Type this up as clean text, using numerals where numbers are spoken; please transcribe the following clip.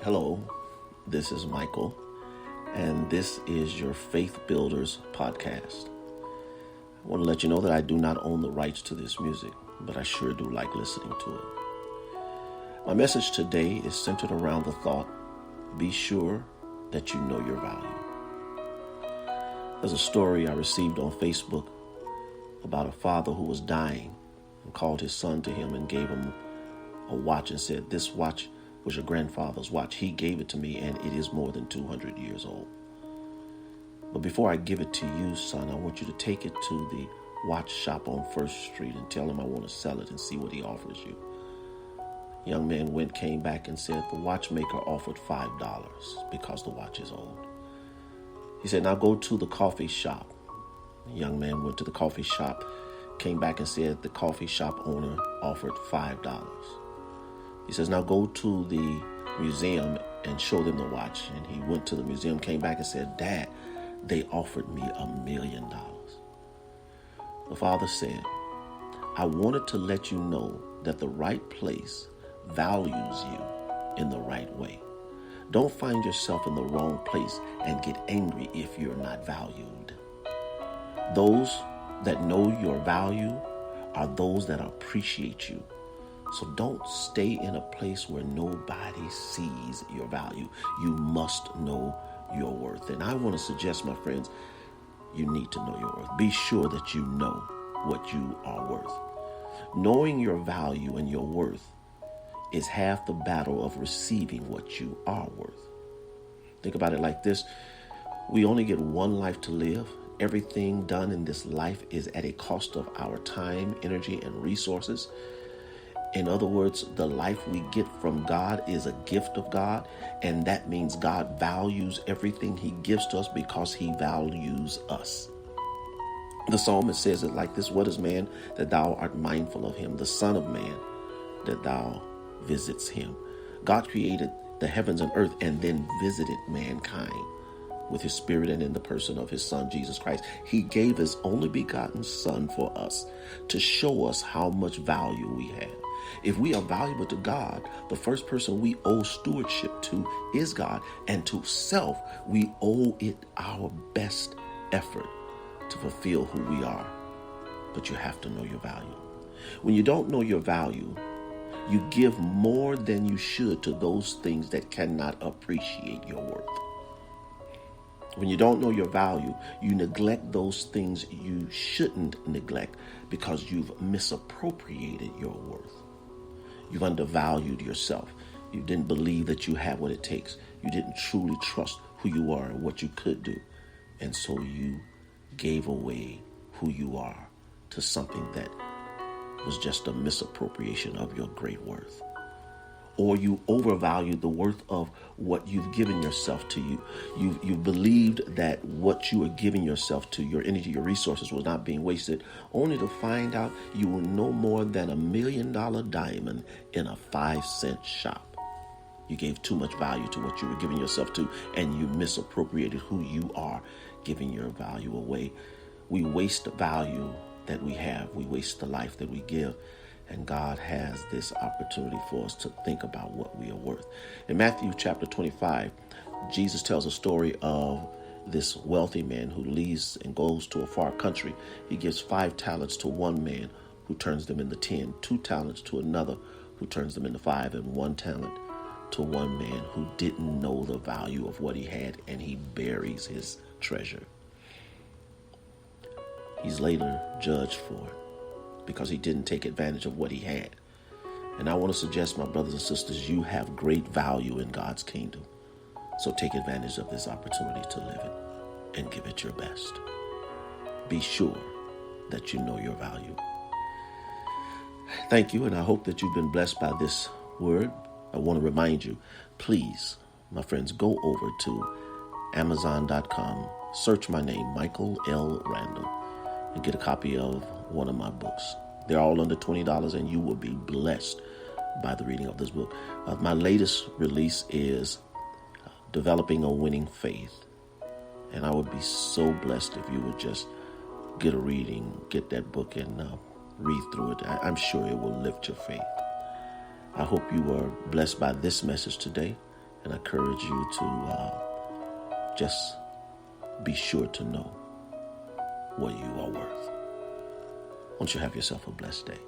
Hello, this is Michael, and this is your Faith Builders podcast. I want to let you know that I do not own the rights to this music, but I sure do like listening to it. My message today is centered around the thought, be sure that you know your value. There's a story I received on Facebook about a father who was dying and called his son to him and gave him a watch and said, "This watch was your grandfather's watch. He gave it to me and it is more than 200 years old. But before I give it to you, son, I want you to take it to the watch shop on 1st Street and tell him I want to sell it and see what he offers you." The young man came back and said the watchmaker offered $5 because the watch is old. He said, "Now go to the coffee shop." The young man went to the coffee shop, came back and said the coffee shop owner offered $5. He says, "Now go to the museum and show them the watch." And he went to the museum, came back and said, "Dad, they offered me $1 million. The father said, "I wanted to let you know that the right place values you in the right way. Don't find yourself in the wrong place and get angry if you're not valued. Those that know your value are those that appreciate you. So don't stay in a place where nobody sees your value. You must know your worth." And I want to suggest, my friends, you need to know your worth. Be sure that you know what you are worth. Knowing your value and your worth is half the battle of receiving what you are worth. Think about it like this. We only get one life to live. Everything done in this life is at a cost of our time, energy, and resources. In other words, the life we get from God is a gift of God, and that means God values everything he gives to us because he values us. The psalmist says it like this: "What is man that thou art mindful of him? The son of man that thou visits him." God created the heavens and earth and then visited mankind with his spirit and in the person of his son, Jesus Christ. He gave his only begotten son for us to show us how much value we have. If we are valuable to God, the first person we owe stewardship to is God, and to self, we owe it our best effort to fulfill who we are. But you have to know your value. When you don't know your value, you give more than you should to those things that cannot appreciate your worth. When you don't know your value, you neglect those things you shouldn't neglect because you've misappropriated your worth. You've undervalued yourself. You didn't believe that you have what it takes. You didn't truly trust who you are and what you could do. And so you gave away who you are to something that was just a misappropriation of your great worth. Or you overvalued the worth of what you've given yourself to. You believed that what you were giving yourself to, your energy, your resources, was not being wasted, only to find out you were no more than $1 million diamond in a 5-cent shop. You gave too much value to what you were giving yourself to, and you misappropriated who you are, giving your value away. We waste the value that we have. We waste the life that we give. And God has this opportunity for us to think about what we are worth. In Matthew chapter 25, Jesus tells a story of this wealthy man who leaves and goes to a far country. He gives 5 talents to one man who turns them into 10, 2 talents to another who turns them into 5, and 1 talent to one man who didn't know the value of what he had, and he buries his treasure. He's later judged for it, because he didn't take advantage of what he had. And I want to suggest, my brothers and sisters, you have great value in God's kingdom. So take advantage of this opportunity to live it and give it your best. Be sure that you know your value. Thank you, and I hope that you've been blessed by this word. I want to remind you, please, my friends, go over to Amazon.com, search my name, Michael L. Randle, and get a copy of one of my books. They're all under $20, and you will be blessed by the reading of this book. My latest release is Developing a Winning Faith, and I would be so blessed if you would just get a reading, get that book, and read through it. I'm sure it will lift your faith. I hope you were blessed by this message today, And I encourage you to just be sure to know what you are worth. Won't you have yourself a blessed day?